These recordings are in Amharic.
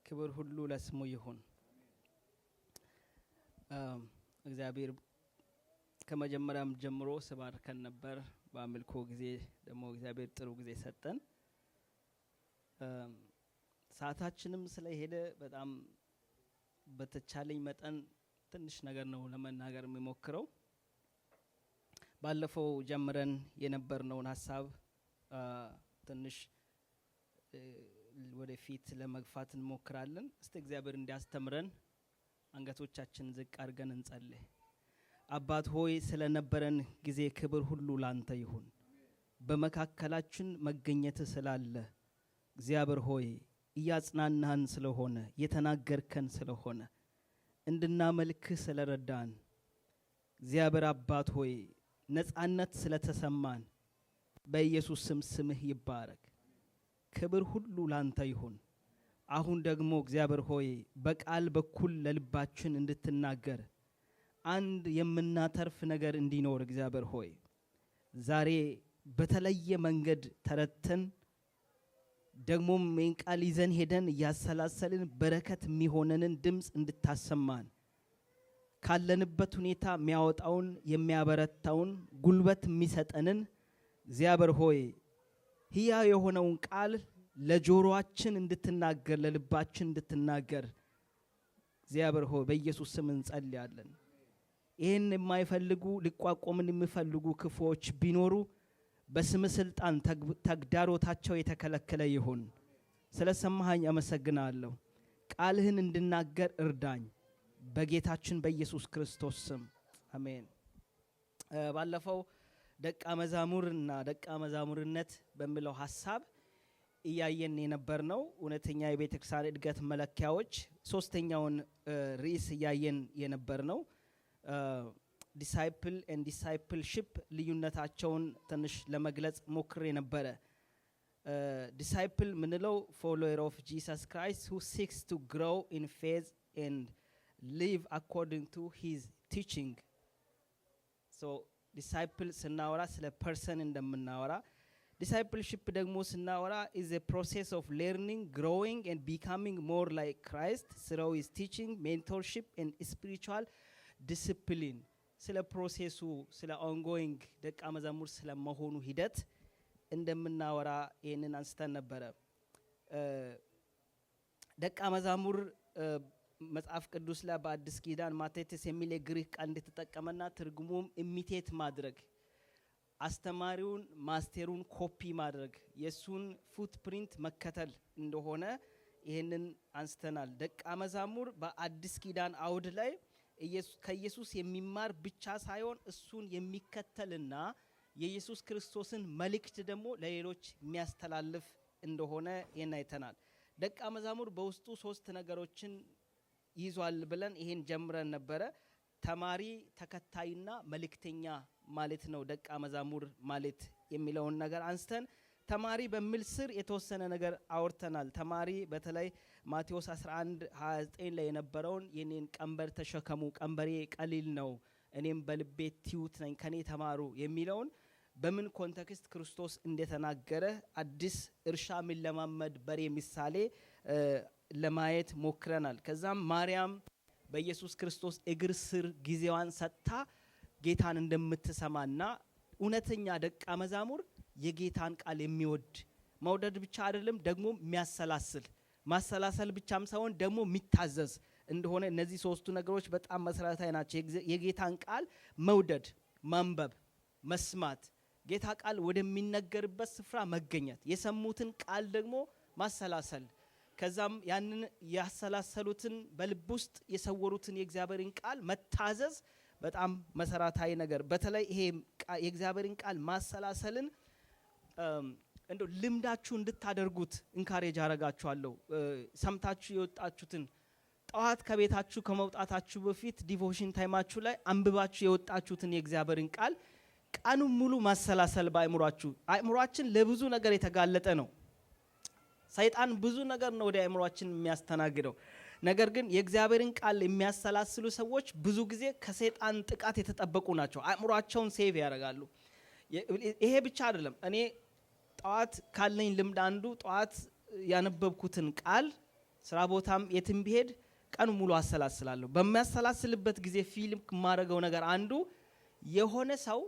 ክብር ሁሉ ለስሙ ይሁን። እግዚአብሔር ከመጀመሪያም ጀምሮ ስባርከን ነበር። በአምልኮ ጊዜ ደግሞ እግዚአብሔር ጥሩ ጊዜ ሰጠን። ሰዓታችንም ስለሄደ በጣም በተቻለኝ መጠን ትንሽ ነገር ነው ለመናገር የሚሞክረው። ባለፈው ጀምረን የነበርነውን ሐሳብ ትንሽ ወደፊት ለመግፋት እንሞክራለን። እስቲ እግዚአብሔር እንዲያስተምረን አንገቶቻችን ዝቅ አድርገን እንጸልይ። አባት ሆይ ስለነበረን ጊዜ ክብር ሁሉ ላንተ ይሁን። በመካከላችን መገኘት ስላለ እግዚአብሔር ሆይ እያጽናናን ስለሆነ የተናገርከን ስለሆነ እንድናመልክህ ስለረዳን እግዚአብሔር አባት ሆይ ነጻነት ስለተሰማን በኢየሱስ ስም ስምህ ይባረክ። ክብር ሁሉ ላንተ ይሁን። አሁን ደግሞ እግዚአብሔር ሆይ በቃል በኩል ለልባችን እንድትናገር አንድ የምናተርፍ ነገር እንዲኖር እግዚአብሔር ሆይ ዛሬ በተለየ መንገድ ተረተን ደግሞም ይህን ቃል ይዘን ሄደን እያሰላሰልን በረከት የሚሆነንን ድምፅ እንድታሰማን ካለንበት ሁኔታ የሚያወጣውን የሚያበረታውን ጉልበት የሚሰጠንን እግዚአብሔር ሆይ ሕያው የሆነውን ቃል ለጆሮአችን እንድትናገር ለልባችን እንድትናገር እግዚአብሔር ሆይ በኢየሱስ ስም እንጸልያለን። ይህን የማይፈልጉ ሊቋቋምን የሚፈልጉ ክፉዎች ቢኖሩ በስም ስልጣን ተግዳሮታቸው የተከለከለ ይሁን። ስለሰማኸኝ አመሰግናለሁ። ቃልህን እንድናገር እርዳኝ በጌታችን በኢየሱስ ክርስቶስ ስም አሜን። ባለፈው ደቀ መዛሙርና ደቀ መዛሙርነት በሚለው ሐሳብ እያየን የነበርነው እውነተኛ የቤተ ክርስቲያን እድገት መለኪያዎች ሶስተኛውን ርዕስ እያየን የነበርነው ዲሳይፕል ኤንድ ዲሳይፕልሺፕ ልዩነታቸውን ትንሽ ለመግለጽ ሞክሬ ነበረ። ዲሳይፕል ምንለው ፎሎወር ኦፍ ጂሰስ ክራይስት who seeks to grow in faith and live according to his teaching. so ዲሳይፕል ስናወራ ስለ ፐርሰን እንደምናወራ ዲሳይፕልሺፕ ደግሞ ስናወራ is a process of learning, growing and becoming more like Christ through his teaching, mentorship and spiritual discipline. ስለ ፕሮሴሱ ስለ ongoing ደቀ መዛሙር ስለመሆኑ ሂደት እንደምናወራ ይሄንን አንስተን ነበረ። ደቀ መዛሙር መጽሐፍ ቅዱስ ላይ በአዲስ ኪዳን ማቴቴስ የሚል የግሪክ ቃል እንደተጠቀመና ትርጉሙም ኢሚቴት ማድረግ አስተማሪውን ማስቴሩን ኮፒ ማድረግ የሱን ፉትፕሪንት መከተል እንደሆነ ይሄንን አንስተናል። ደቀ መዛሙር በአዲስ ኪዳን አውድ ላይ ከኢየሱስ የሚማር ብቻ ሳይሆን እሱን የሚከተልና የኢየሱስ ክርስቶስን መልእክት ደግሞ ለሌሎች የሚያስተላልፍ እንደሆነ አይተናል። ደቀ መዛሙር በውስጡ ሶስት ነገሮችን ይዟል ብለን ይሄን ጀምረን ነበረ። ተማሪ፣ ተከታይና መልእክተኛ ማለት ነው ደቀ መዛሙር ማለት የሚለውን ነገር አንስተን ተማሪ በሚል ስር የተወሰነ ነገር አውርተናል። ተማሪ በተለይ ማቴዎስ 11:29 ላይ የነበረውን የኔን ቀንበር ተሸከሙ ቀንበሬ ቀሊል ነው እኔም በልቤ ትዩት ነኝ ከኔ ተማሩ የሚለውን በምን ኮንቴክስት ክርስቶስ እንደተናገረ አዲስ እርሻ ምን ለማመድ በሬ ምሳሌ ለማየት ሞክረናል። ከዛም ማርያም በኢየሱስ ክርስቶስ እግር ስር ጊዜዋን ሰጥታ ጌታን እንደምትሰማና እውነተኛ ደቀ መዛሙር የጌታን ቃል የሚወድ መውደድ ብቻ አይደለም ደግሞ የሚያሰላስል ማሰላሰል ብቻም ሳይሆን ደግሞ የሚታዘዝ እንደሆነ እነዚህ ሶስቱ ነገሮች በጣም መሰረታዊ ናቸው። የጌታን ቃል መውደድ፣ ማንበብ፣ መስማት፣ ጌታ ቃል ወደሚነገርበት ስፍራ መገኘት፣ የሰሙትን ቃል ደግሞ ማሰላሰል፣ ከዛም ያንን ያሰላሰሉትን በልብ ውስጥ የሰወሩትን የእግዚአብሔርን ቃል መታዘዝ በጣም መሰረታዊ ነገር። በተለይ ይሄ የእግዚአብሔርን ቃል ማሰላሰልን እንደው ልምዳችሁ እንድታደርጉት ኢንካሬጅ አረጋችኋለሁ። ሰምታችሁ የወጣችሁትን ጠዋት ከቤታችሁ ከመውጣታችሁ በፊት ዲቮሽን ታይማችሁ ላይ አንብባችሁ የወጣችሁትን የእግዚአብሔርን ቃል ቀኑን ሙሉ ማሰላሰል በአእምሯችሁ። አእምሯችን ለብዙ ነገር የተጋለጠ ነው። ሰይጣን ብዙ ነገር ነው ወደ አእምሯችን የሚያስተናግደው። ነገር ግን የእግዚአብሔርን ቃል የሚያሰላስሉ ሰዎች ብዙ ጊዜ ከሰይጣን ጥቃት የተጠበቁ ናቸው። አእምሯቸውን ሴቭ ያደርጋሉ። ይሄ ብቻ አይደለም። እኔ ጠዋት ካለኝ ልምድ አንዱ ጠዋት ያነበብኩትን ቃል ስራ ቦታም የትም ቢሄድ ቀን ሙሉ አሰላስላለሁ። በሚያሰላስልበት ጊዜ ፊልም ማረገው ነገር አንዱ የሆነ ሰው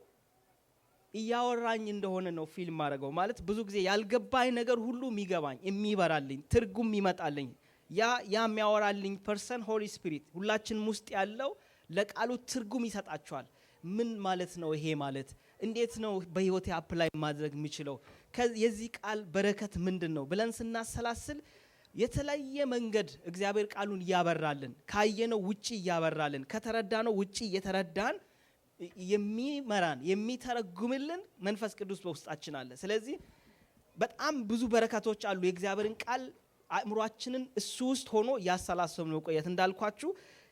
እያወራኝ እንደሆነ ነው ፊልም ማረገው። ማለት ብዙ ጊዜ ያልገባኝ ነገር ሁሉ የሚገባኝ የሚበራልኝ ትርጉም ይመጣልኝ ያ የሚያወራልኝ ፐርሰን ሆሊ ስፒሪት ሁላችንም ውስጥ ያለው ለቃሉ ትርጉም ይሰጣቸዋል። ምን ማለት ነው ይሄ ማለት እንዴት ነው በህይወቴ አፕላይ ማድረግ የሚችለው የዚህ ቃል በረከት ምንድነው ብለን ስናሰላስል የተለየ መንገድ እግዚአብሔር ቃሉን ያበራልን ካየነው ውጪ ያበራልን ከተረዳነው ውጪ የተረዳን የሚመራን የሚተረጉምልን መንፈስ ቅዱስ በውስጣችን አለ። ስለዚህ በጣም ብዙ በረከቶች አሉ። የእግዚአብሔርን ቃል አእምሮአችንን እሱ ውስጥ ሆኖ ያሰላሰሉ ነው ቆየት እንዳልኳችሁ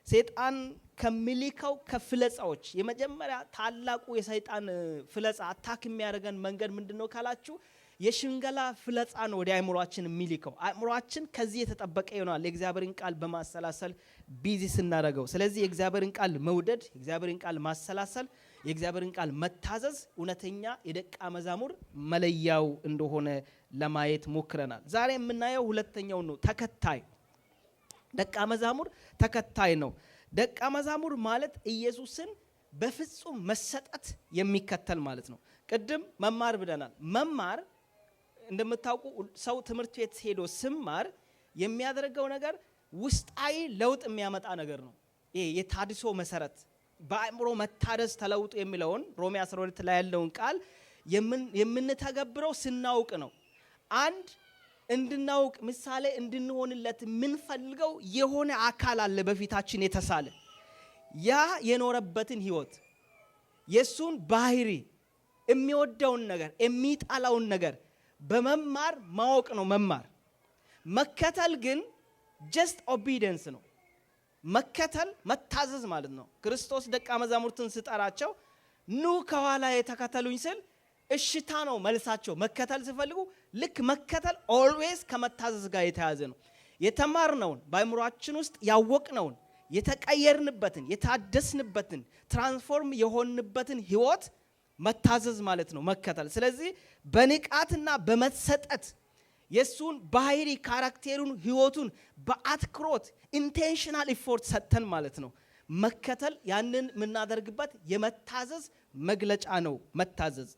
ሰይጣን ከሚልከው ከፍለጻዎች የመጀመሪያ ታላቁ የሰይጣን ፍለጻ አታክ የሚያደርገን መንገድ ምንድነው ካላችሁ የሽንገላ ፍለጻ ነው ወደ አእምሮአችን የሚልከው። አእምሮአችን ከዚህ የተጠበቀ ይሆናል የእግዚአብሔርን ቃል በማሰላሰል ቢዚ ስናደርገው። ስለዚህ የእግዚአብሔርን ቃል መውደድ የእግዚአብሔርን ቃል ማሰላሰል የእግዚአብሔርን ቃል መታዘዝ እውነተኛ የደቀ መዛሙር መለያው እንደሆነ ለማየት ሞክረናል። ዛሬ የምናየው ሁለተኛው ነው ተከታይ ደቀ መዛሙር ተከታይ ነው። ደቀ መዛሙር ማለት ኢየሱስን በፍጹም መሰጠት የሚከተል ማለት ነው። ቅድም መማር ብለናል። መማር እንደምታውቁ ሰው ትምህርት ቤት ሄዶ ሲማር የሚያደርገው ነገር ውስጣዊ ለውጥ የሚያመጣ ነገር ነው። ይሄ የታድሶ መሰረት በአእምሮ መታደስ ተለውጡ የሚለውን ሮሜ 12 ላይ ያለውን ቃል የምንተገብረው ስናውቅ ነው። አንድ እንድናውቅ ምሳሌ እንድንሆንለት የምንፈልገው የሆነ አካል አለ በፊታችን የተሳለ ያ የኖረበትን ህይወት የሱን ባህሪ የሚወደውን ነገር የሚጣላውን ነገር በመማር ማወቅ ነው መማር። መከተል ግን just obedience ነው። መከተል መታዘዝ ማለት ነው። ክርስቶስ ደቀ መዛሙርትን ሲጠራቸው ኑ ከኋላ የተከተሉኝ ስል እሽታ ነው መልሳቸው። መከተል ሲፈልጉ ልክ መከተል always ከመታዘዝ ጋር የተያዘ ነው። የተማርነውን በአእምሮአችን ውስጥ ያወቅነውን የተቀየርንበትን የታደስንበትን ትራንስፎርም የሆንንበትን ህይወት መታዘዝ ማለት ነው መከተል። ስለዚህ በንቃትና በመሰጠት የሱን ባህሪ ካራክተሩን ህይወቱን በአትክሮት ኢንቴንሽናል ኢፎርት ሰጥተን ማለት ነው መከተል ያንን የምናደርግበት የመታዘዝ መግለጫ ነው መታዘዝ።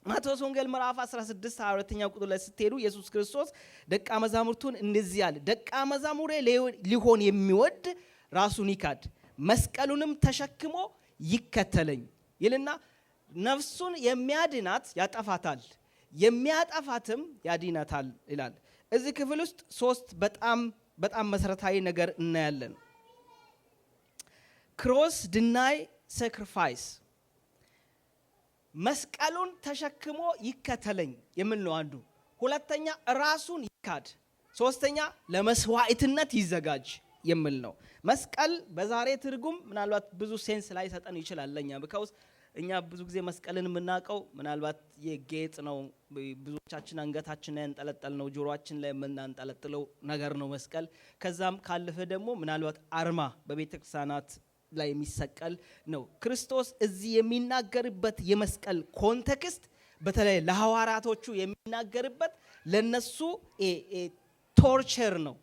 ማቴዎስ ወንጌል ምዕራፍ 16 22ኛ ቁጥር ላይ ስትሄዱ ኢየሱስ ክርስቶስ ደቀ መዛሙርቱን እንደዚህ ያለ ደቀ መዛሙሬ ሊሆን የሚወድ ራሱን ይካድ መስቀሉንም ተሸክሞ ይከተለኝ ይልና ነፍሱን የሚያድናት ያጠፋታል የሚያጠፋትም ያድናታል ይላል። እዚህ ክፍል ውስጥ ሶስት በጣም መሰረታዊ ነገር እናያለን። ክሮስ ዲናይ ሳክሪፋይስ መስቀሉን ተሸክሞ ይከተለኝ የሚል ነው አንዱ። ሁለተኛ ራሱን ይካድ፣ ሶስተኛ ለመስዋዕትነት ይዘጋጅ የሚል ነው። መስቀል በዛሬ ትርጉም ምናልባት ብዙ ሴንስ ላይ ሰጠን ይችላል ለኛ because እኛ ብዙ ጊዜ መስቀልን የምናውቀው ምናልባት የጌጥ ነው። ብዙዎቻችን አንገታችን ላይ እንጠለጠልነው ጆሮአችን ላይ የምናንጠለጥለው ነገር ነው መስቀል። ከዛም ካለፈ ደግሞ ምናልባት አርማ በቤተክርስቲያናት ላይ የሚሰቀል ነው። ክርስቶስ እዚህ የሚናገርበት የመስቀል ኮንቴክስት በተለይ ለሐዋርያቶቹ የሚናገርበት ለነሱ ቶርቸር ነው፣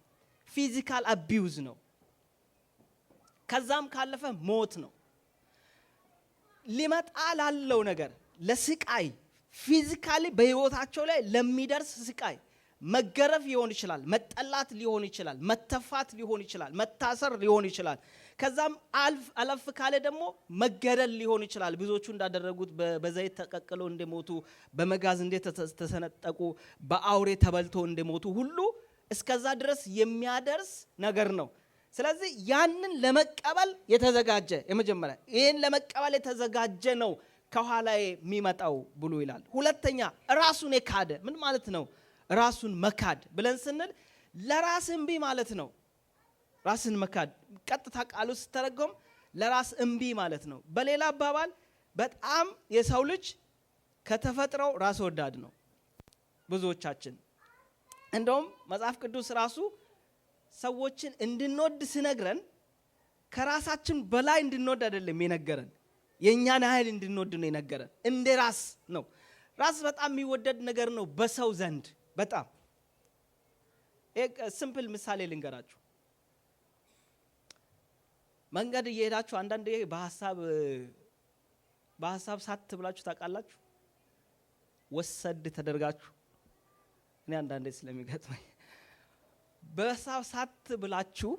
ፊዚካል አቢዩዝ ነው። ከዛም ካለፈ ሞት ነው። ሊመጣ ላለው ነገር ለስቃይ ፊዚካሊ በህይወታቸው ላይ ለሚደርስ ስቃይ መገረፍ ሊሆን ይችላል፣ መጠላት ሊሆን ይችላል፣ መተፋት ሊሆን ይችላል፣ መታሰር ሊሆን ይችላል። ከዛም አለፍ ካለ ደግሞ መገደል ሊሆን ይችላል። ብዙዎቹ እንዳደረጉት በዘይት ተቀቅለው እንደሞቱ፣ በመጋዝ እንደተሰነጠቁ፣ በአውሬ ተበልቶ እንደሞቱ ሁሉ እስከዛ ድረስ የሚያደርስ ነገር ነው። ስለዚህ ያንን ለመቀበል የተዘጋጀ የመጀመሪያ ይሄን ለመቀበል የተዘጋጀ ነው ከኋላ የሚመጣው ብሎ ይላል። ሁለተኛ ራሱን የካደ ምን ማለት ነው? ራሱን መካድ ብለን ስንል ለራስ እምቢ ማለት ነው። ራስን መካድ ቀጥታ ቃሉ ሲተረጎም ለራስ እምቢ ማለት ነው። በሌላ አባባል በጣም የሰው ልጅ ከተፈጥረው ራስ ወዳድ ነው ብዙዎቻችን። እንደውም መጽሐፍ ቅዱስ ራሱ ሰዎችን እንድንወድ ሲነግረን ከራሳችን በላይ እንድንወድ አይደለም የነገረን፣ የኛን ያህል እንድንወድ ነው የነገረን። እንደ ራስ ነው። ራስ በጣም የሚወደድ ነገር ነው በሰው ዘንድ በጣም ሲምፕል ምሳሌ ልንገራችሁ። መንገድ እየሄዳችሁ አንዳንዴ በሐሳብ ሳት ብላችሁ ታውቃላችሁ? ወሰድ ተደርጋችሁ። እኔ አንዳንዴ ስለሚገጥመኝ በሐሳብ ሳት ብላችሁ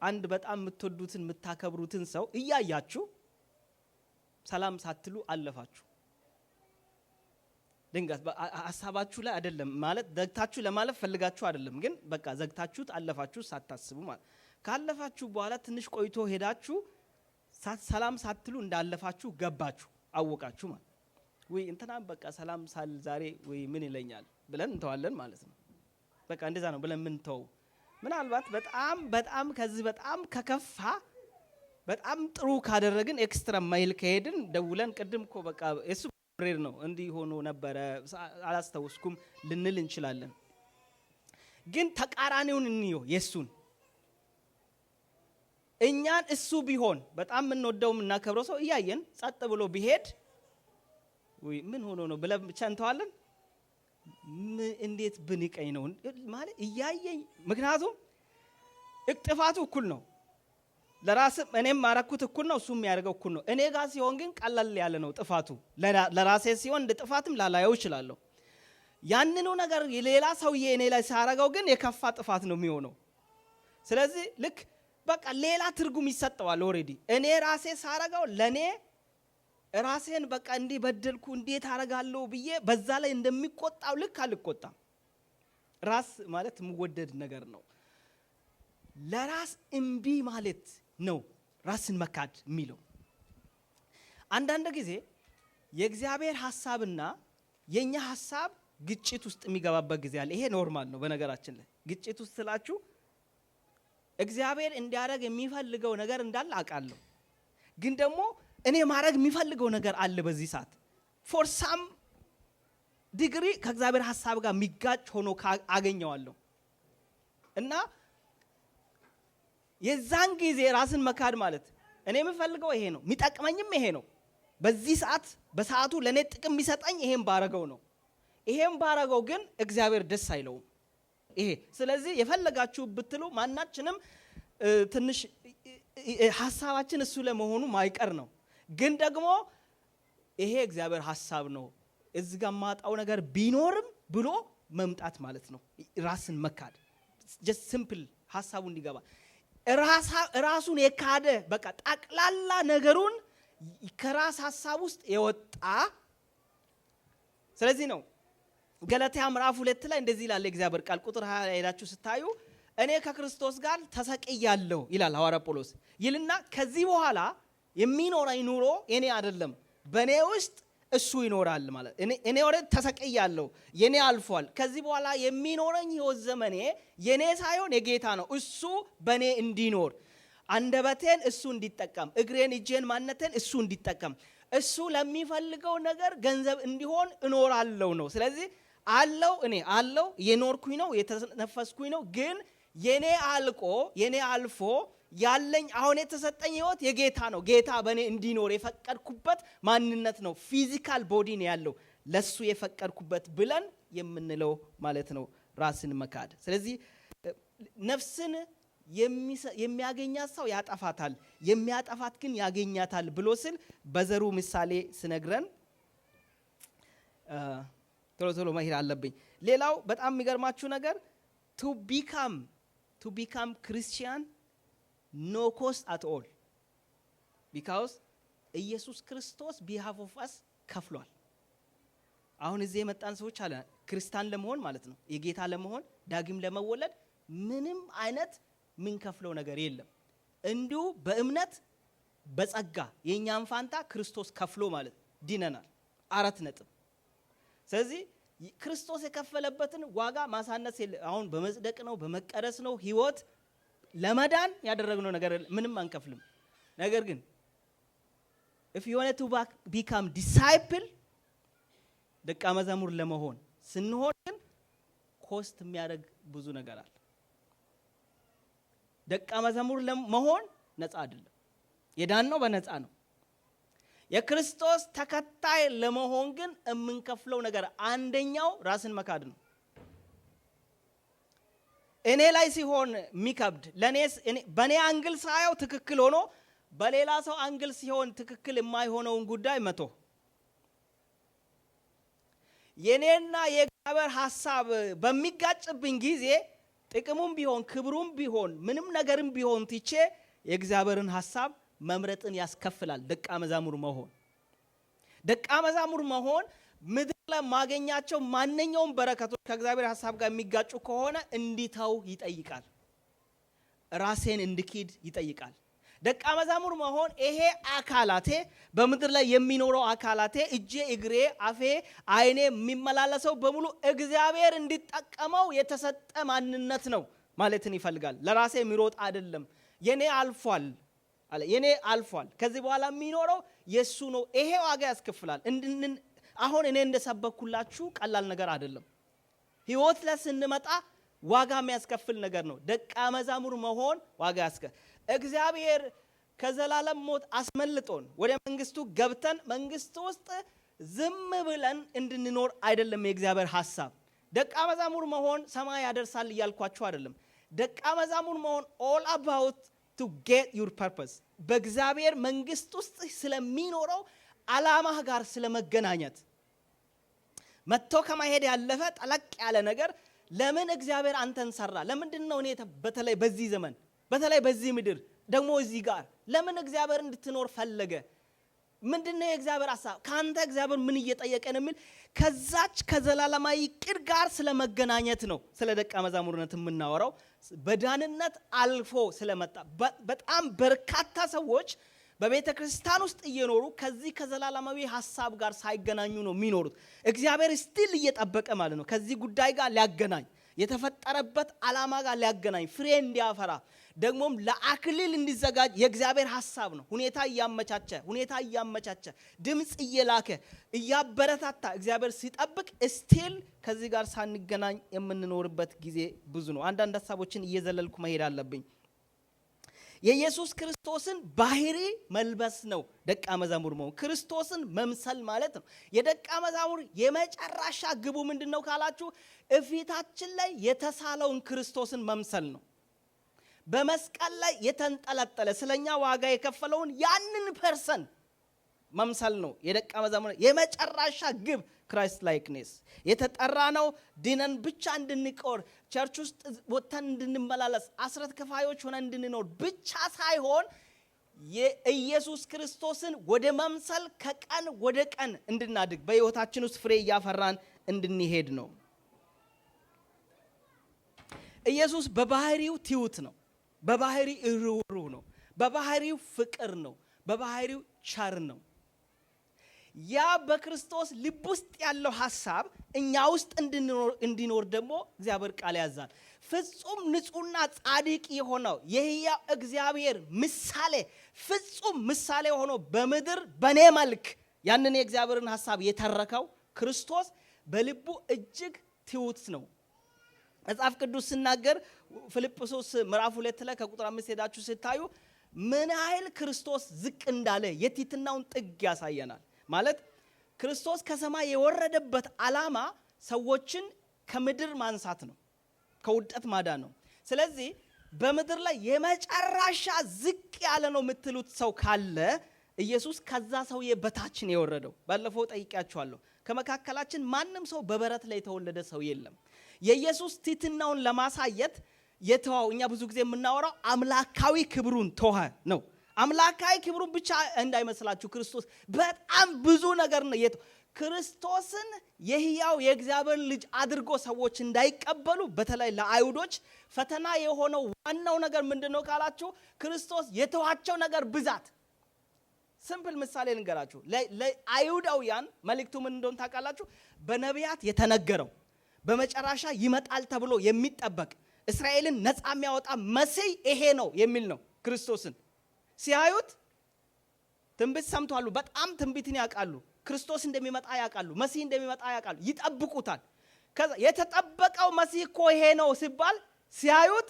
አንድ በጣም የምትወዱትን የምታከብሩትን ሰው እያያችሁ ሰላም ሳትሉ አለፋችሁ። ድንገት ሐሳባችሁ ላይ አይደለም ማለት ዘግታችሁ ለማለፍ ፈልጋችሁ አይደለም፣ ግን በቃ ዘግታችሁት አለፋችሁ ሳታስቡ ማለት። ካለፋችሁ በኋላ ትንሽ ቆይቶ ሄዳችሁ ሰላም ሳትሉ እንዳለፋችሁ ገባችሁ አወቃችሁ ማለት። ወይ እንተናም በቃ ሰላም ሳል ዛሬ ወይ ምን ይለኛል ብለን እንተዋለን ማለት ነው። በቃ እንደዛ ነው ብለን ምን ተው። ምናልባት በጣም ከዚህ በጣም ከከፋ በጣም ጥሩ ካደረግን ኤክስትራ ማይል ከሄድን ደውለን ቅድም እኮ በቃ እሱ ሬር ነው እንዲህ ሆኖ ነበር አላስተውስኩም ልንል እንችላለን። ግን ተቃራኒውን እንየው የሱን። እኛን እሱ ቢሆን በጣም የምንወደው የምናከብረው ሰው እያየን ጸጥ ብሎ ቢሄድ ወይ ምን ሆኖ ነው ብለን ብቻ እንተዋለን። እንዴት ብንቀኝ ነው ማለት እያየኝ። ምክንያቱም ጥፋቱ እኩል ነው። ለራስም እኔም ማረኩት እኩል ነው፣ እሱም ያደርገው እኩል ነው። እኔ ጋር ሲሆን ግን ቀለል ያለ ነው ጥፋቱ። ለራሴ ሲሆን እንደ ጥፋትም ላላየው እችላለሁ። ያንኑ ነገር ሌላ ሰውዬ እኔ ላይ ሲያደርገው ግን የከፋ ጥፋት ነው የሚሆነው። ስለዚህ ልክ በቃ ሌላ ትርጉም ይሰጠዋል። ኦሬዲ እኔ ራሴ ሳረጋው ለኔ ራሴን በቃ እንዲህ በደልኩ እንዴት አረጋለሁ ብዬ በዛ ላይ እንደሚቆጣው ልክ አልቆጣም። ራስ ማለት የምወደድ ነገር ነው። ለራስ እምቢ ማለት ነው ራስን መካድ የሚለው። አንዳንድ ጊዜ የእግዚአብሔር ሐሳብና የኛ ሐሳብ ግጭት ውስጥ የሚገባበት ጊዜ አለ። ይሄ ኖርማል ነው። በነገራችን ላይ ግጭት ውስጥ ስላችሁ እግዚአብሔር እንዲያደርግ የሚፈልገው ነገር እንዳለ አውቃለሁ፣ ግን ደግሞ እኔ ማድረግ የሚፈልገው ነገር አለ በዚህ ሰዓት ፎር ሳም ዲግሪ ከእግዚአብሔር ሐሳብ ጋር የሚጋጭ ሆኖ አገኘዋለሁ። እና የዛን ጊዜ ራስን መካድ ማለት እኔ የምፈልገው ይሄ ነው፣ የሚጠቅመኝም ይሄ ነው፣ በዚህ ሰዓት በሰዓቱ ለኔ ጥቅም የሚሰጠኝ ይሄን ባረገው ነው። ይሄን ባረገው ግን እግዚአብሔር ደስ አይለውም ይሄ። ስለዚህ የፈለጋችሁ ብትሉ ማናችንም ትንሽ ሐሳባችን እሱ ለመሆኑ ማይቀር ነው። ግን ደግሞ ይሄ እግዚአብሔር ሐሳብ ነው እዚህ ጋር ማጣው ነገር ቢኖርም ብሎ መምጣት ማለት ነው ራስን መካድ። just simple ሐሳቡ እንዲገባ ራሱን የካደ በቃ ጠቅላላ ነገሩን ከራስ ሐሳብ ውስጥ የወጣ። ስለዚህ ነው ገላትያ ምዕራፍ 2 ላይ እንደዚህ ይላል እግዚአብሔር ቃል ቁጥር 20 ላይ ሄዳችሁ ስታዩ እኔ ከክርስቶስ ጋር ተሰቅያለሁ ይላል ሐዋርያ ጳውሎስ ይልና ከዚህ በኋላ የሚኖረኝ ኑሮ እኔ አይደለም በኔ ውስጥ እሱ ይኖራል ማለት። እኔ ወሬት ተሰቅያለሁ፣ የኔ አልፏል። ከዚህ በኋላ የሚኖረኝ ህይወት ዘመኔ የኔ ሳይሆን የጌታ ነው። እሱ በኔ እንዲኖር አንደበቴን እሱ እንዲጠቀም፣ እግሬን፣ እጄን፣ ማንነቴን እሱ እንዲጠቀም፣ እሱ ለሚፈልገው ነገር ገንዘብ እንዲሆን እኖራለሁ ነው። ስለዚህ አለው እኔ አለው የኖርኩኝ ነው የተነፈስኩኝ ነው። ግን የኔ አልቆ የኔ አልፎ ያለኝ አሁን የተሰጠኝ ህይወት የጌታ ነው። ጌታ በኔ እንዲኖር የፈቀድኩበት ማንነት ነው። ፊዚካል ቦዲ ነው ያለው ለሱ የፈቀድኩበት ብለን የምንለው ማለት ነው ራስን መካድ። ስለዚህ ነፍስን የሚያገኛት ሰው ያጠፋታል፣ የሚያጠፋት ግን ያገኛታል ብሎ ስል በዘሩ ምሳሌ ስነግረን ቶሎ መሄድ አለብኝ። ሌላው በጣም የሚገርማችሁ ነገር to become Christian no cost at all, because ኢየሱስ ክርስቶስ behalf of us ከፍሏል። አሁን እዚህ የመጣን ሰዎች አለ ክርስቲያን ለመሆን ማለት ነው የጌታ ለመሆን ዳግም ለመወለድ ምንም አይነት ምን ከፍለው ነገር የለም። እንዲሁ በእምነት በጸጋ የኛን ፋንታ ክርስቶስ ከፍሎ ማለት ድነናል። 4 ነጥብ። ስለዚህ ክርስቶስ የከፈለበትን ዋጋ ማሳነስ የለ። አሁን በመጽደቅ ነው በመቀደስ ነው ህይወት ለመዳን ያደረግነው ነገር ምንም አንከፍልም። ነገር ግን if you want to become disciple ደቀ መዛሙር ለመሆን ስንሆን ግን ኮስት የሚያደርግ ብዙ ነገር አለ። ደቀ መዛሙር ለመሆን ነፃ አይደለም። የዳነው በነፃ ነው። የክርስቶስ ተከታይ ለመሆን ግን የምንከፍለው ነገር አንደኛው ራስን መካድ ነው። እኔ ላይ ሲሆን የሚከብድ ለኔስ በኔ አንግል ሳየው ትክክል ሆኖ በሌላ ሰው አንግል ሲሆን ትክክል የማይሆነውን ጉዳይ መቶ የኔና የእግዚአብሔር ሐሳብ በሚጋጭብኝ ጊዜ ጥቅሙም ቢሆን ክብሩም ቢሆን ምንም ነገርም ቢሆን ትቼ የእግዚአብሔርን ሐሳብ መምረጥን ያስከፍላል። ደቀ መዛሙር መሆን ምድር ላይ ማገኛቸው ማንኛውም በረከቶች ከእግዚአብሔር ሐሳብ ጋር የሚጋጩ ከሆነ እንዲተው ይጠይቃል። ራሴን እንድኪድ ይጠይቃል። ደቀ መዛሙር መሆን ይሄ አካላቴ በምድር ላይ የሚኖረው አካላቴ እጄ፣ እግሬ፣ አፌ፣ አይኔ የሚመላለሰው በሙሉ እግዚአብሔር እንዲጠቀመው የተሰጠ ማንነት ነው ማለትን ይፈልጋል። ለራሴ የሚሮጥ አይደለም። የኔ አልፏል ከዚህ በኋላ የሚኖረው የሱ ነው። ይሄ ዋጋ ያስከፍላል። አሁን እኔ እንደሰበኩላችሁ ቀላል ነገር አይደለም። ህይወት ላይ ስንመጣ ዋጋ የሚያስከፍል ነገር ነው። ደቀ መዛሙር መሆን ዋጋ ያስከፍል። እግዚአብሔር ከዘላለም ሞት አስመልጦን ወደ መንግስቱ ገብተን መንግስቱ ውስጥ ዝም ብለን እንድንኖር አይደለም የእግዚአብሔር ሐሳብ። ደቀ መዛሙር መሆን ሰማይ ያደርሳል እያልኳችሁ አይደለም። ደቀ መዛሙር መሆን all about to get your purpose በእግዚአብሔር መንግስት ውስጥ ስለሚኖረው ዓላማህ ጋር ስለመገናኘት መጥቶ ከማሄድ ያለፈ ጠለቅ ያለ ነገር ለምን እግዚአብሔር አንተን ሰራ? ለምንድነው እኔ በተለይ በዚህ ዘመን በተለይ በዚህ ምድር ደግሞ እዚህ ጋር ለምን እግዚአብሔር እንድትኖር ፈለገ? ምንድነው የእግዚአብሔር ሐሳብ? ካንተ እግዚአብሔር ምን እየጠየቀ ነው የሚል ከዛች ከዘላለማዊ ቅድ ጋር ስለመገናኘት ነው ስለ ደቀ መዛሙርነት የምናወራው። በዳንነት አልፎ ስለመጣ በጣም በርካታ ሰዎች በቤተ ክርስቲያን ውስጥ እየኖሩ ከዚህ ከዘላለማዊ ሐሳብ ጋር ሳይገናኙ ነው የሚኖሩት። እግዚአብሔር ስቲል እየጠበቀ ማለት ነው ከዚህ ጉዳይ ጋር ሊያገናኝ የተፈጠረበት ዓላማ ጋር ሊያገናኝ ፍሬ እንዲያፈራ ደግሞም ለአክሊል እንዲዘጋጅ የእግዚአብሔር ሐሳብ ነው። ሁኔታ እያመቻቸ ድምጽ እየላከ እያበረታታ እግዚአብሔር ሲጠብቅ ስቲል ከዚህ ጋር ሳንገናኝ የምንኖርበት ጊዜ ብዙ ነው። አንዳንድ ሐሳቦችን እየዘለልኩ መሄድ አለብኝ። የኢየሱስ ክርስቶስን ባህሪ መልበስ ነው ደቀ መዛሙር መሆን። ክርስቶስን መምሰል ማለት ነው። የደቀ መዛሙር የመጨረሻ ግቡ ምንድነው ካላችሁ እፊታችን ላይ የተሳለውን ክርስቶስን መምሰል ነው። በመስቀል ላይ የተንጠለጠለ ስለኛ ዋጋ የከፈለውን ያንን ፐርሰን መምሰል ነው የደቀ መዛሙር የመጨረሻ ግብ። ክራይስት ላይክነስ የተጠራ ነው ድነን ብቻ እንድንቆር ቸርች ውስጥ ወተን እንድንመላለስ አስራት ከፋዮች ሆነን እንድንኖር ብቻ ሳይሆን የኢየሱስ ክርስቶስን ወደ መምሰል ከቀን ወደ ቀን እንድናድግ በሕይወታችን ውስጥ ፍሬ እያፈራን እንድንሄድ ነው። ኢየሱስ በባህሪው ትሁት ነው። በባህሪው ርኅሩህ ነው። በባህሪው ፍቅር ነው። በባህሪው ቸር ነው። ያ በክርስቶስ ልብ ውስጥ ያለው ሐሳብ እኛ ውስጥ እንዲኖር ደግሞ እግዚአብሔር ቃል ያዛል። ፍጹም ንጹህና ጻድቅ የሆነው የሕያው እግዚአብሔር ምሳሌ ፍጹም ምሳሌ ሆኖ በምድር በኔ መልክ ያንን የእግዚአብሔርን ሐሳብ የተረከው ክርስቶስ በልቡ እጅግ ትሁት ነው። መጽሐፍ ቅዱስ ሲናገር ፊልጵስዩስ ምዕራፍ 2 ላይ ከቁጥር 5 ሄዳችሁ ስታዩ ምን ያህል ክርስቶስ ዝቅ እንዳለ የትህትናውን ጥግ ያሳየናል። ማለት ክርስቶስ ከሰማይ የወረደበት ዓላማ ሰዎችን ከምድር ማንሳት ነው፣ ከውድቀት ማዳን ነው። ስለዚህ በምድር ላይ የመጨረሻ ዝቅ ያለ ነው የምትሉት ሰው ካለ ኢየሱስ ከዛ ሰውዬ በታችን የወረደው። ባለፈው ጠይቄያችኋለሁ። ከመካከላችን ማንም ሰው በበረት ላይ የተወለደ ሰው የለም። የኢየሱስ ትህትናውን ለማሳየት የተዋው እኛ ብዙ ጊዜ የምናወራው አምላካዊ ክብሩን ተወ ነው። አምላካዊ ክብሩን ብቻ እንዳይመስላችሁ ክርስቶስ በጣም ብዙ ነገር ነው ክርስቶስን የሕያው የእግዚአብሔር ልጅ አድርጎ ሰዎች እንዳይቀበሉ በተለይ ለአይሁዶች ፈተና የሆነው ዋናው ነገር ምንድነው ካላችሁ ክርስቶስ የተዋቸው ነገር ብዛት። ሲምፕል ምሳሌ ልንገራችሁ። ለአይሁዳውያን መልእክቱ ምን እንደሆነ ታውቃላችሁ? በነቢያት የተነገረው በመጨረሻ ይመጣል ተብሎ የሚጠበቅ እስራኤልን ነፃ የሚያወጣ መሲህ ይሄ ነው የሚል ነው። ክርስቶስን ሲያዩት ትንቢት ሰምተዋል። በጣም ትንቢትን ያውቃሉ። ክርስቶስ እንደሚመጣ ያውቃሉ። መሲህ እንደሚመጣ ያውቃሉ። ይጠብቁታል። ከዛ የተጠበቀው መሲህ እኮ ይሄ ነው ሲባል ሲያዩት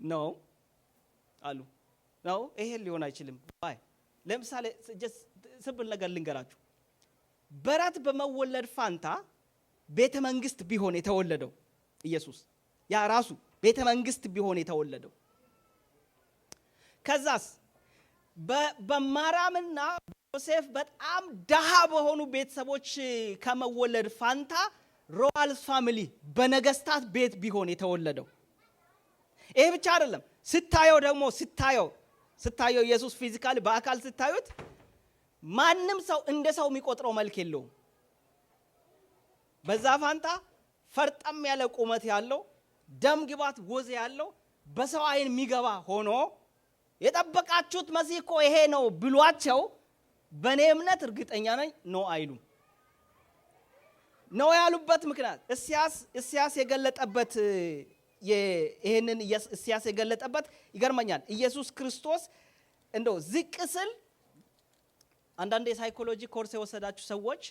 ነው አሉ። ነው ይሄ ሊሆን አይችልም። ባይ ለምሳሌ ሲምፕል ነገር ልንገራችሁ። በረት በመወለድ ፋንታ ቤተ መንግስት ቢሆን የተወለደው ኢየሱስ ያ ራሱ ቤተ መንግስት ቢሆን የተወለደው። ከዛስ በማርያምና ዮሴፍ በጣም ደሃ በሆኑ ቤተሰቦች ከመወለድ ፋንታ ሮያል ፋሚሊ በነገስታት ቤት ቢሆን የተወለደው። ይሄ ብቻ አይደለም። ስታየው ኢየሱስ ፊዚካሊ በአካል ስታዩት ማንም ሰው እንደ ሰው የሚቆጥረው መልክ የለውም። በዛ ፋንታ ፈርጠም ያለ ቁመት ያለው ደም ግባት ወዝ ያለው በሰው አይን የሚገባ ሆኖ የጠበቃችሁት መሲህ እኮ ይሄ ነው ብሏቸው በኔ እምነት እርግጠኛ ነኝ ነው አይሉም። ነው ያሉበት ምክንያት ኢሳይያስ የገለጠበት ይሄንን ኢሳይያስ የገለጠበት ይገርመኛል። ኢየሱስ ክርስቶስ እንደው ዝቅ ስል አንዳንድ የሳይኮሎጂ ኮርስ የወሰዳችሁ ሰዎች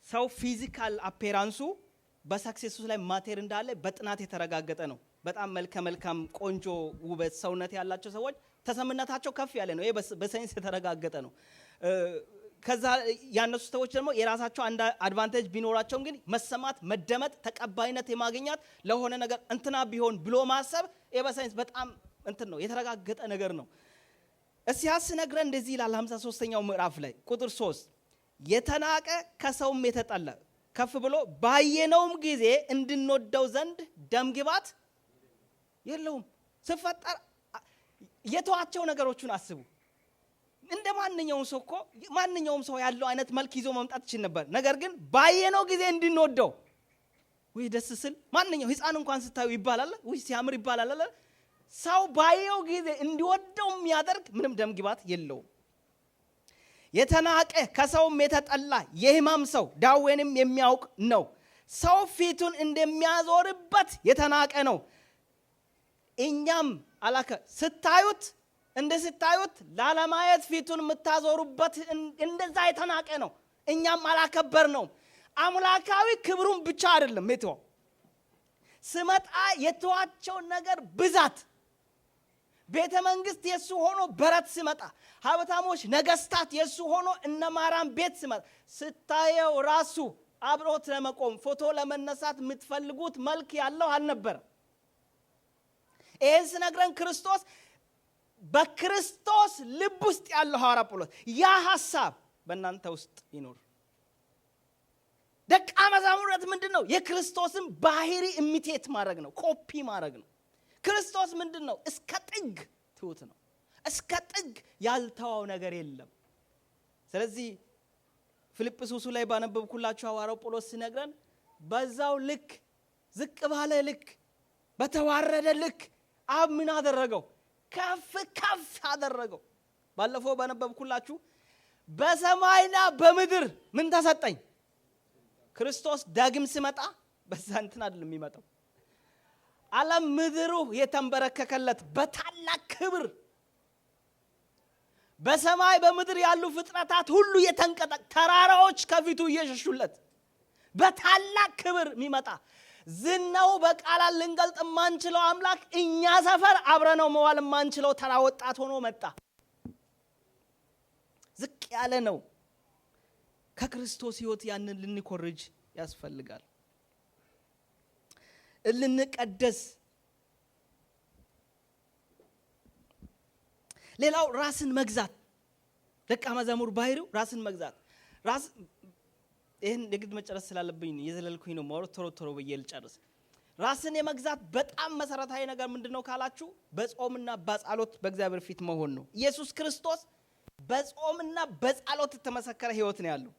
ሰው ፊዚካል አፔራንሱ በሰክሰሱ ላይ ማቴር እንዳለ በጥናት የተረጋገጠ ነው። በጣም መልካም ቆንጆ ውበት ሰውነት ያላቸው ሰዎች ተሰምነታቸው ከፍ ያለ ነው። ይሄ በሳይንስ የተረጋገጠ ነው። ከዛ ያነሱ ሰዎች ደግሞ የራሳቸው አንድ አድቫንቴጅ ቢኖራቸውም ግን መሰማት፣ መደመጥ፣ ተቀባይነት የማግኘት ለሆነ ነገር እንትና ቢሆን ብሎ ማሰብ ይሄ በሳይንስ በጣም እንትን ነው የተረጋገጠ ነገር ነው። ኢሳይያስ ነግረን እንደዚህ ይላል 53ኛው ምዕራፍ ላይ ቁጥር 3 የተናቀ ከሰውም የተጠላ ከፍ ብሎ ባየነውም ጊዜ እንድንወደው ዘንድ ደም ግባት የለውም። ሲፈጠር የተዋቸው ነገሮችን አስቡ። እንደ ማንኛውም ሰው ያለው አይነት መልክ ይዞ መምጣት ይችል ነበር። ነገር ግን ባየነው ጊዜ እንድንወደው ወይ ደስ ስል ማንኛው ህፃን እንኳን ስታዩ ይባላል ወይ ሲያምር ይባላል። ሰው ባየው ጊዜ እንዲወደው የሚያደርግ ምንም ደም ግባት የለውም። የተናቀ ከሰውም የተጠላ የሕማም ሰው ዳዌንም የሚያውቅ ነው። ሰው ፊቱን እንደሚያዞርበት የተናቀ ነው። እኛም አላከ ስታዩት ላለማየት ፊቱን የምታዞሩበት እንደዛ የተናቀ ነው። እኛም አላከበር ነው። አምላካዊ ክብሩን ብቻ አይደለም የተወው ስመጣ የተዋቸው ነገር ብዛት ቤተ መንግስት የሱ ሆኖ በረት ሲመጣ ሀብታሞች ነገስታት የሱ ሆኖ እነ ማርያም ቤት ሲመጣ ስታየው ራሱ አብሮት ለመቆም ፎቶ ለመነሳት የምትፈልጉት መልክ ያለው አልነበረ። ይሄን ሲነግረን ክርስቶስ በክርስቶስ ልብ ውስጥ ያለው ሐዋርያ ጳውሎስ ያ ሐሳብ በእናንተ ውስጥ ይኖር። ደቀ መዛሙርነት ምንድነው? የክርስቶስን ባህሪ ኢሚቴት ማድረግ ነው፣ ኮፒ ማድረግ ነው። ክርስቶስ ምንድነው? እስከ ጥግ ትሁት ነው። እስከ ጥግ ያልተዋው ነገር የለም። ስለዚህ ፊልጵስዩስ ላይ ባነበብኩላችሁ ሐዋርያው ጳውሎስ ሲነግረን በዛው ልክ ዝቅ ባለ ልክ በተዋረደ ልክ አብ ምን አደረገው? ከፍ አደረገው። ባለፈው ባነበብኩላችሁ በሰማይና በምድር ምን ተሰጠኝ? ክርስቶስ ዳግም ሲመጣ በዛ እንትን አይደለም የሚመጣው። ዓለም ምድሩ የተንበረከከለት በታላቅ ክብር በሰማይ በምድር ያሉ ፍጥረታት ሁሉ የተንቀጠቀ ተራራዎች ከፊቱ እየሸሹለት በታላቅ ክብር የሚመጣ ዝናው በቃላት ልንገልጥ ማንችለው አምላክ እኛ ሰፈር አብረነው መዋል ማንችለው ተራ ወጣት ሆኖ መጣ። ዝቅ ያለ ነው። ከክርስቶስ ሕይወት ያንን ልንኮርጅ ያስፈልጋል። ልንቀደስ። ሌላው ራስን መግዛት። ደቀ መዛሙር ባህሪው ራስን መግዛት። ይሄን የግድ መጨረስ ስላለብኝ የዘለልኩኝ ነው ማለት ቶሎ ብዬ ልጨርስ። ራስን የመግዛት በጣም መሰረታዊ ነገር ምንድነው ካላችሁ በጾምና በጸሎት በእግዚአብሔር ፊት መሆን ነው። ኢየሱስ ክርስቶስ በጾምና በጸሎት የተመሰከረ ሕይወት ነው ያለው።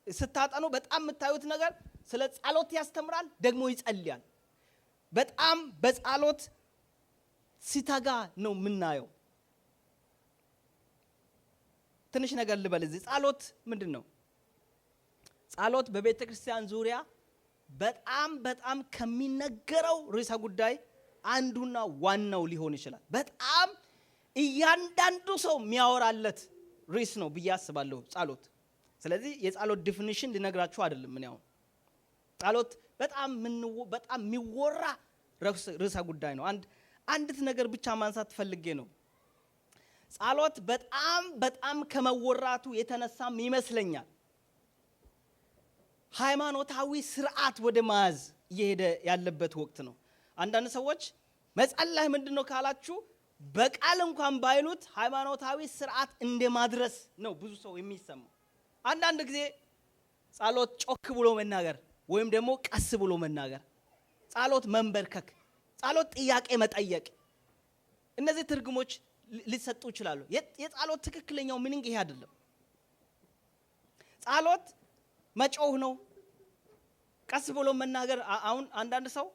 ስታጠኑ በጣም የምታዩት ነገር ስለ ጸሎት ያስተምራል፣ ደግሞ ይጸልያል። በጣም በጸሎት ሲተጋ ነው የምናየው። ትንሽ ነገር ልበል እዚህ። ጸሎት ምንድነው? ጸሎት በቤተ ክርስቲያን ዙሪያ በጣም ከሚነገረው ርዕሰ ጉዳይ አንዱና ዋናው ሊሆን ይችላል። በጣም እያንዳንዱ ሰው የሚያወራለት ርዕስ ነው ብዬ አስባለሁ ጸሎት። ስለዚህ የጸሎት ዲፊኒሽን ልነግራችሁ አይደለም። ምን ያው ጸሎት በጣም የሚወራ ርዕሰ ጉዳይ ነው። አንዲት ነገር ብቻ ማንሳት ፈልጌ ነው። ጸሎት በጣም ከመወራቱ የተነሳም ይመስለኛል ሃይማኖታዊ ስርዓት ወደ ማዝ እየሄደ ያለበት ወቅት ነው። አንዳንድ ሰዎች መጸለይ ምንድነው ካላችሁ በቃል እንኳን ባይሉት ሃይማኖታዊ ስርዓት እንደማድረስ ነው ብዙ ሰው የሚሰማው። አንዳንድ ጊዜ ጸሎት ጮክ ብሎ መናገር ወይም ደግሞ ቀስ ብሎ መናገር፣ ጸሎት መንበርከክ፣ ጸሎት ጥያቄ መጠየቅ፣ እነዚህ ትርጉሞች ሊሰጡ ይችላሉ። የጸሎት ትክክለኛው ሚኒንግ ይሄ አይደለም። ጸሎት መጮህ ነው፣ ቀስ ብሎ መናገር። አሁን አንዳንድ ሰው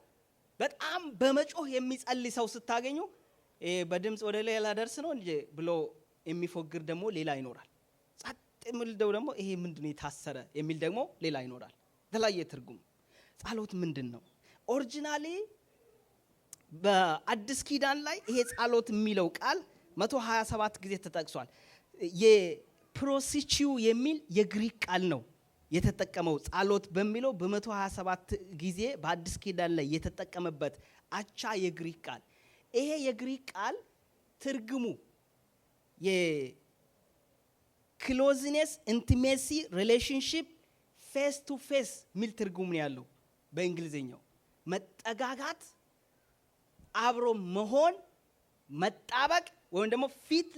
በጣም በመጮህ የሚጸልይ ሰው ስታገኙ በድምጽ ወደ ሌላ ደርስ ነው እንጂ ብሎ የሚፎግር ደግሞ ሌላ ይኖራል። ጸጥ የሚል ደግሞ ይሄ ምንድነው የታሰረ የሚል ደግሞ ሌላ ይኖራል። የተለያየ ትርጉም። ጸሎት ምንድነው? ኦሪጂናሊ በአዲስ ኪዳን ላይ ይሄ ጸሎት የሚለው ቃል 127 ጊዜ ተጠቅሷል። የፕሮሲቺው የሚል የግሪክ ቃል ነው የተጠቀመው። ጸሎት በሚለው በ127 ጊዜ በአዲስ ኪዳን ላይ የተጠቀመበት አቻ የግሪክ ቃል። ይሄ የግሪክ ቃል ትርጉሙ የክሎዝነስ ኢንቲሜሲ ሪሌሽንሺፕ ፌስ ቱ ፌስ ሚል ትርጉም ነው ያለው በእንግሊዘኛው። መጠጋጋት፣ አብሮ መሆን፣ መጣበቅ ወይም ደግሞ ፊት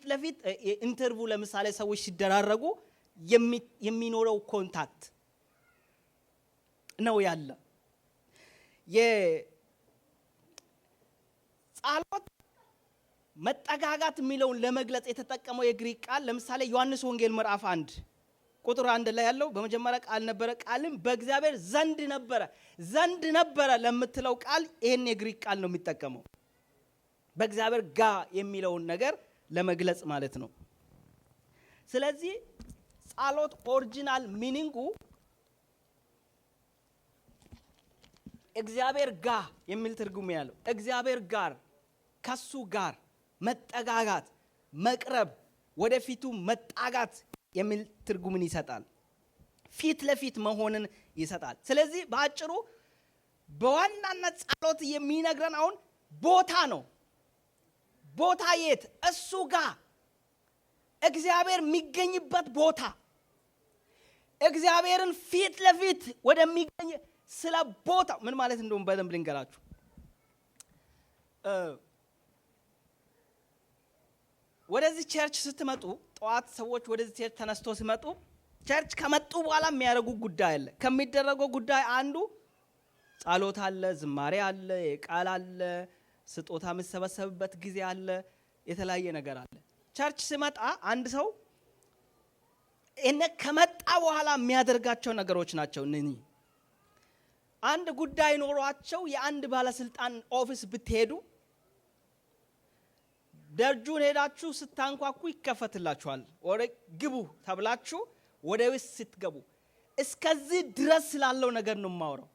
ለፊት ኢንተርቪው ለምሳሌ ሰዎች ሲደራረጉ የሚኖረው ኮንታክት ነው ያለ። የጸሎት መጠጋጋት የሚለውን ለመግለጽ የተጠቀመው የግሪክ ቃል ለምሳሌ ዮሐንስ ወንጌል ምዕራፍ 1 ቁጥር 1 ላይ ያለው በመጀመሪያ ቃል ነበረ፣ ቃልም በእግዚአብሔር ዘንድ ነበረ ለምትለው ቃል ይሄን የግሪክ ቃል ነው የሚጠቀመው። በእግዚአብሔር ጋር የሚለውን ነገር ለመግለጽ ማለት ነው። ስለዚህ ጸሎት ኦሪጂናል ሚኒንጉ እግዚአብሔር ጋር የሚል ትርጉም ያለው፣ እግዚአብሔር ጋር፣ ከሱ ጋር መጠጋጋት፣ መቅረብ፣ ወደፊቱ መጣጋት የሚል ትርጉምን ይሰጣል። ፊት ለፊት መሆንን ይሰጣል። ስለዚህ በአጭሩ በዋናነት ጸሎት የሚነግረን አሁን ቦታ ነው። ቦታ የት? እሱ ጋር እግዚአብሔር የሚገኝበት ቦታ፣ እግዚአብሔርን ፊት ለፊት ወደሚገኝ ስለ ቦታ ምን ማለት እንደሆነ በደንብ ልንገራችሁ። ወደዚህ ቸርች ስትመጡ ጠዋት ሰዎች ወደዚህ ቸርች ተነስቶ ሲመጡ ቸርች ከመጡ በኋላ የሚያደርጉ ጉዳይ አለ። ከሚደረገው ጉዳይ አንዱ ጸሎት አለ፣ ዝማሬ አለ፣ ቃል አለ፣ ስጦታ የሚሰበሰብበት ጊዜ አለ፣ የተለያየ ነገር አለ። ቸርች ሲመጣ አንድ ሰው እነ ከመጣ በኋላ የሚያደርጋቸው ነገሮች ናቸው እነኚህ። አንድ ጉዳይ ኖሯቸው የአንድ ባለስልጣን ኦፊስ ብትሄዱ ደርጁን ሄዳችሁ ስታንኳኩ ይከፈትላችኋል። ወደ ግቡ ተብላችሁ ወደ ውስጥ ስትገቡ እስከዚህ ድረስ ስላለው ነገር ነው የማወራው።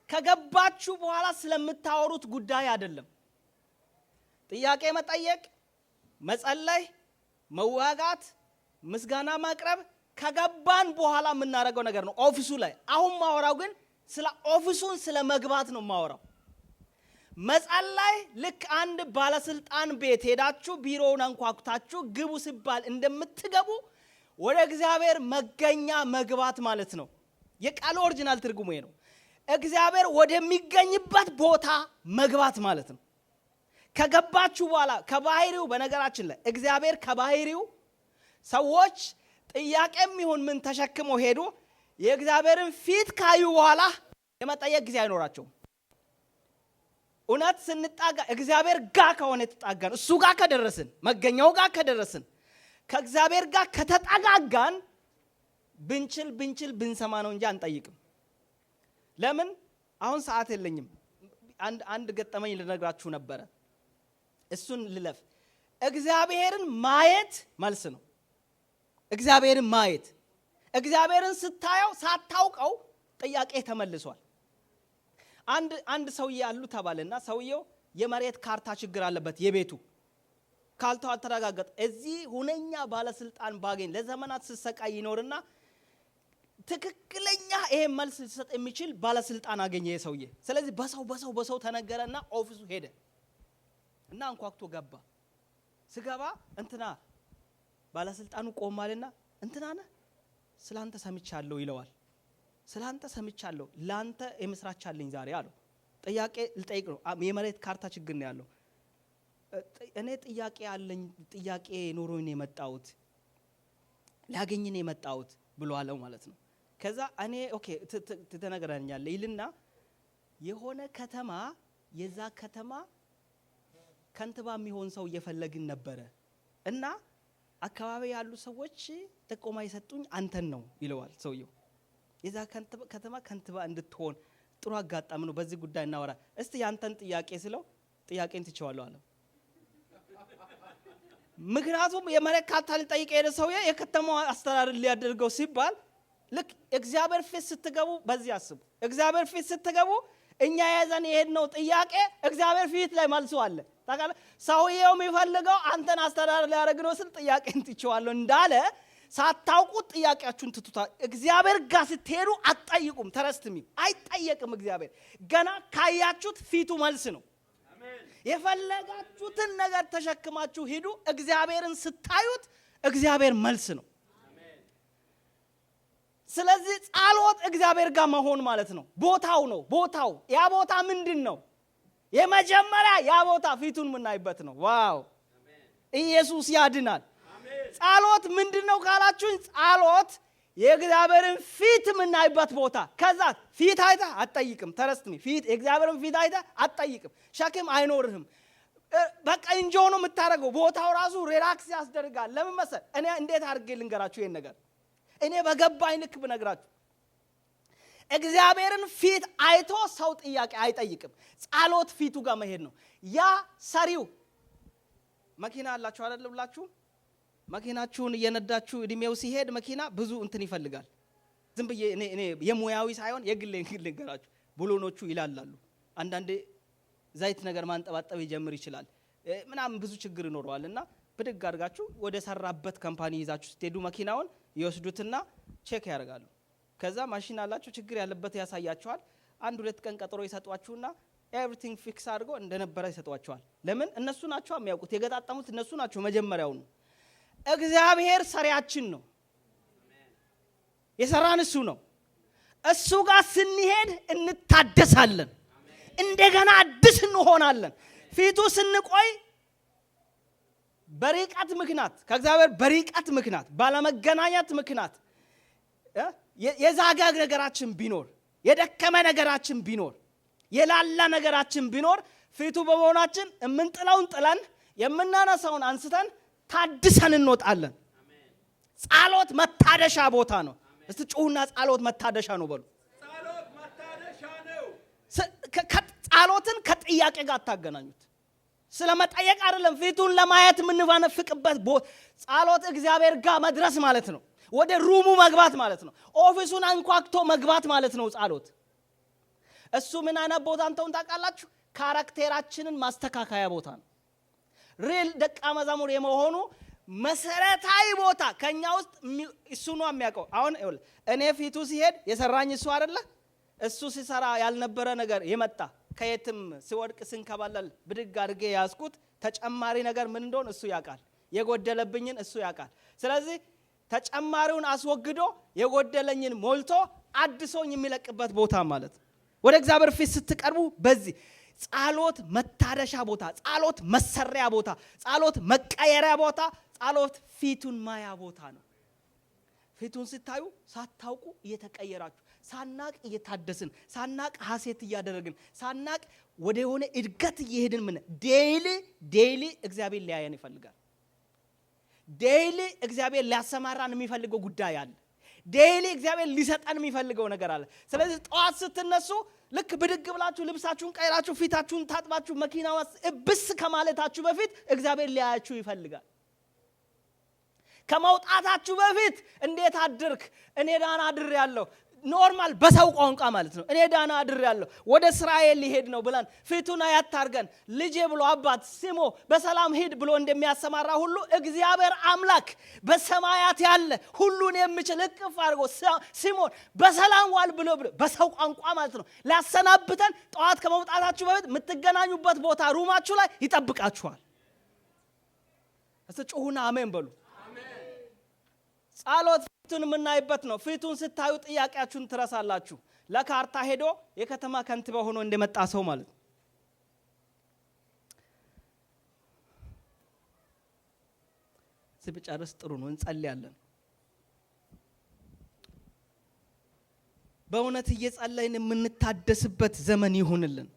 ከገባችሁ በኋላ ስለምታወሩት ጉዳይ አይደለም። ጥያቄ መጠየቅ፣ መጸለይ፣ መዋጋት፣ ምስጋና ማቅረብ ከገባን በኋላ የምናደርገው ነገር ነው ኦፊሱ ላይ። አሁን ማወራው ግን ስለ ኦፊሱን ስለ መግባት ነው ማወራው። መጸለይ ልክ አንድ ባለስልጣን ቤት ሄዳችሁ ቢሮውን አንኳኩታችሁ ግቡ ሲባል እንደምትገቡ ወደ እግዚአብሔር መገኛ መግባት ማለት ነው። የቃሉ ኦሪጂናል ትርጉሙ ነው። እግዚአብሔር ወደሚገኝበት ቦታ መግባት ማለት ነው። ከገባችሁ በኋላ ከባህሪው፣ በነገራችን ላይ እግዚአብሔር ከባህሪው ሰዎች ጥያቄም ይሁን ምን ተሸክመው ሄዱ የእግዚአብሔርን ፊት ካዩ በኋላ የመጠየቅ ጊዜ አይኖራቸውም። እውነት ስንጣጋ እግዚአብሔር ጋር ከሆነ ተጣጋን፣ እሱ ጋር ከደረስን፣ መገኛው ጋር ከደረስን፣ ከእግዚአብሔር ጋር ከተጣጋጋን ብንችል ብንሰማ ነው እንጂ አንጠይቅም። ለምን? አሁን ሰዓት የለኝም። አንድ ገጠመኝ ልነግራችሁ ነበረ፣ እሱን ልለፍ። እግዚአብሔርን ማየት መልስ ነው። እግዚአብሔርን ማየት፣ እግዚአብሔርን ስታየው ሳታውቀው ጥያቄ ተመልሷል። አንድ ሰውዬ አሉ ተባለና ሰውየው የመሬት ካርታ ችግር አለበት የቤቱ ካልተው አልተረጋገጠ። እዚህ ሁነኛ ባለስልጣን ባገኝ ለዘመናት ሲሰቃይ ይኖርና ትክክለኛ ይሄ መልስ ሊሰጥ የሚችል ባለስልጣን አገኘ የሰውዬ። ስለዚህ በሰው ተነገረና ኦፊሱ ሄደ እና አንኳኩቶ ገባ። ስገባ እንትና ባለስልጣኑ ቆማልና እንትና ነህ? ስላንተ ሰምቻለሁ ይለዋል። ስላንተ ሰምቻለሁ፣ ላንተ የምስራች አለኝ ዛሬ አለው። ጥያቄ ልጠይቅ ነው። የመሬት ካርታ ችግር ነው ያለው። እኔ ጥያቄ አለኝ፣ ጥያቄ ኖሮኝ ነው የመጣሁት፣ ላገኝ ነው የመጣሁት ብሎ አለው ማለት ነው። ከዛ እኔ ኦኬ ትነግረኛለህ ይልና የሆነ ከተማ የዛ ከተማ ከንቲባ የሚሆን ሰው እየፈለግን ነበረ እና አካባቢ ያሉ ሰዎች ጥቆማ የሰጡኝ አንተን ነው ይለዋል ሰውየው። የዛ ከተማ ከንቲባ እንድትሆን ጥሩ አጋጣሚ ነው፣ በዚህ ጉዳይ እናወራ እስቲ ያንተን ጥያቄ ስለው ጥያቄን ትቼዋለሁ አለ። ምክንያቱም የመሬት ካርታ ሊጠይቅ የሄደ ሰውዬ የከተማው አስተዳደር ሊያደርገው ሲባል ልክ እግዚአብሔር ፊት ስትገቡ በዚህ አስቡ። እግዚአብሔር ፊት ስትገቡ እኛ የያዘን የሄድነው ጥያቄ እግዚአብሔር ፊት ላይ መልሶ አለ። ታውቃለህ ሰውዬው የሚፈልገው አንተን አስተዳደር ሊያደርግ ነው ስል ጥያቄን ትቼዋለሁ እንዳለ ሳታውቁት ጥያቄያችሁን ትቱታል። እግዚአብሔር ጋር ስትሄዱ አትጠይቁም። ተረስትሚ አይጠየቅም። እግዚአብሔር ገና ካያችሁት ፊቱ መልስ ነው። የፈለጋችሁትን ነገር ተሸክማችሁ ሂዱ። እግዚአብሔርን ስታዩት እግዚአብሔር መልስ ነው። ስለዚህ ጸሎት እግዚአብሔር ጋር መሆን ማለት ነው። ቦታው ነው። ቦታው ያ ቦታ ምንድን ነው? የመጀመሪያ ያ ቦታ ፊቱን የምናይበት ነው። ዋው ኢየሱስ ያድናል። ጸሎት ምንድነው ካላችሁኝ፣ ጸሎት የእግዚአብሔርን ፊት የምናይበት ቦታ። ከዛ ፊት አይተህ አትጠይቅም። ተረስትሚ ፊት የእግዚአብሔርን ፊት አይተህ አትጠይቅም። ሸክም አይኖርህም። በቃ እንጆ ነው የምታደርገው። ቦታው ራሱ ሪላክስ ያስደርጋል። ለምን መሰል? እኔ እንዴት አድርጌ ልንገራችሁ ይሄን ነገር? እኔ በገባኝ ልክ ብነግራችሁ እግዚአብሔርን ፊት አይቶ ሰው ጥያቄ አይጠይቅም። ጸሎት ፊቱ ጋር መሄድ ነው። ያ ሰሪው መኪና አላችሁ አይደል ብላችሁ መኪናችሁን እየነዳችሁ እድሜው ሲሄድ መኪና ብዙ እንትን ይፈልጋል። ዝም ብዬ እኔ የሙያዊ ሳይሆን የግል ልንገራችሁ። ብሎኖቹ ይላላሉ። አንዳንዴ ዘይት ነገር ማንጠባጠብ ይጀምር ይችላል ምናምን ብዙ ችግር ይኖረዋልና ብድግ አድርጋችሁ ወደ ሰራበት ካምፓኒ ይዛችሁ ስትሄዱ መኪናውን ይወስዱትና ቼክ ያደርጋሉ። ከዛ ማሽን አላችሁ ችግር ያለበት ያሳያችኋል። 1-2 ቀን ቀጠሮ ይሰጧችሁና ኤቭሪቲንግ ፊክስ አድርጎ እንደነበረ ይሰጧችኋል። ለምን? እነሱ ናቸው የሚያውቁት፣ የገጣጠሙት እነሱ ናቸው መጀመሪያው ነው። እግዚአብሔር ሰሪያችን ነው። የሰራን እሱ ነው። እሱ ጋር ስንሄድ እንታደሳለን፣ እንደገና አዲስ እንሆናለን። ፊቱ ስንቆይ በርቀት ምክንያት ከእግዚአብሔር በርቀት ምክንያት ባለመገናኘት ምክንያት የዛጋ ነገራችን ቢኖር፣ የደከመ ነገራችን ቢኖር፣ የላላ ነገራችን ቢኖር ፊቱ በመሆናችን የምንጥለውን ጥለን የምናነሳውን አንስተን ታድሰን እንወጣለን። ጸሎት መታደሻ ቦታ ነው። እስቲ ጩሁና ጸሎት መታደሻ ነው በሉ። ጸሎት መታደሻ ነው። ጸሎትን ከጥያቄ ጋር አታገናኙት። ስለመጠየቅ አይደለም፣ ፊቱን ለማየት የምንፈነፍቅበት ጸሎት እግዚአብሔር ጋር መድረስ ማለት ነው። ወደ ሩሙ መግባት ማለት ነው። ኦፊሱን አንኳክቶ መግባት ማለት ነው ጸሎት። እሱ ምን አይነት ቦታ እንደሆነ ታውቃላችሁ? ካራክተራችንን ማስተካከያ ቦታ ነው። ሪል ደቀ መዛሙር የመሆኑ መሰረታዊ ቦታ ከኛ ውስጥ እሱ ነው የሚያውቀው። አሁን እኔ ፊቱ ሲሄድ የሰራኝ እሱ አይደለ? እሱ ሲሰራ ያልነበረ ነገር የመጣ ከየትም ሲወድቅ ስንከባለል ብድግ አድርጌ ያስኩት ተጨማሪ ነገር ምን እንደሆነ እሱ ያውቃል። የጎደለብኝን እሱ ያውቃል። ስለዚህ ተጨማሪውን አስወግዶ የጎደለኝን ሞልቶ አድሶኝ የሚለቅበት ቦታ ማለት ነው። ወደ እግዚአብሔር ፊት ስትቀርቡ በዚህ ጸሎት መታደሻ ቦታ፣ ጸሎት መሰሪያ ቦታ፣ ጸሎት መቀየሪያ ቦታ፣ ጸሎት ፊቱን ማያ ቦታ ነው። ፊቱን ስታዩ ሳታውቁ እየተቀየራችሁ፣ ሳናቅ እየታደስን፣ ሳናቅ ሐሴት እያደረግን፣ ሳናቅ ወደ ሆነ እድገት እየሄድን ምን ዴይሊ እግዚአብሔር ሊያየን ይፈልጋል። ዴይሊ እግዚአብሔር ሊያሰማራን የሚፈልገው ጉዳይ አለ። ዴይሊ እግዚአብሔር ሊሰጠን የሚፈልገው ነገር አለ። ስለዚህ ጠዋት ስትነሱ ልክ ብድግ ብላችሁ ልብሳችሁን ቀይራችሁ ፊታችሁን ታጥባችሁ መኪና ውስጥ እብስ ከማለታችሁ በፊት እግዚአብሔር ሊያያችሁ ይፈልጋል። ከመውጣታችሁ በፊት እንዴት አድርክ? እኔ ዳና አድር ያለው ኖርማል በሰው ቋንቋ ማለት ነው። እኔ ዳና አድር ያለው ወደ እስራኤል ሊሄድ ነው ብለን ፊቱን ያታርገን ልጄ ብሎ አባት ሲሞ በሰላም ሂድ ብሎ እንደሚያሰማራ ሁሉ እግዚአብሔር አምላክ በሰማያት ያለ ሁሉን የሚችል እቅፍ አድርጎ ሲሞን በሰላም ዋል ብሎ በሰው ቋንቋ ማለት ነው ላሰናብተን ጠዋት ከመውጣታችሁ በፊት የምትገናኙበት ቦታ ሩማችሁ ላይ ይጠብቃችኋል። እስቲ ጩሁና አሜን በሉ። ጸሎት ፊቱን የምናይበት ነው። ፊቱን ስታዩ ጥያቄያችሁን ትረሳላችሁ። ለካርታ ሄዶ የከተማ ከንቲባ ሆኖ እንደመጣ ሰው ማለት ነው። ስብጨርስ ጥሩ ነው። እንጸልያለን። በእውነት እየጸለይን የምንታደስበት ዘመን ይሁንልን።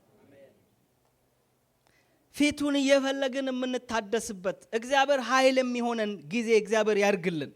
ፊቱን እየፈለግን የምንታደስበት እግዚአብሔር ኃይል የሚሆነን ጊዜ እግዚአብሔር ያርግልን።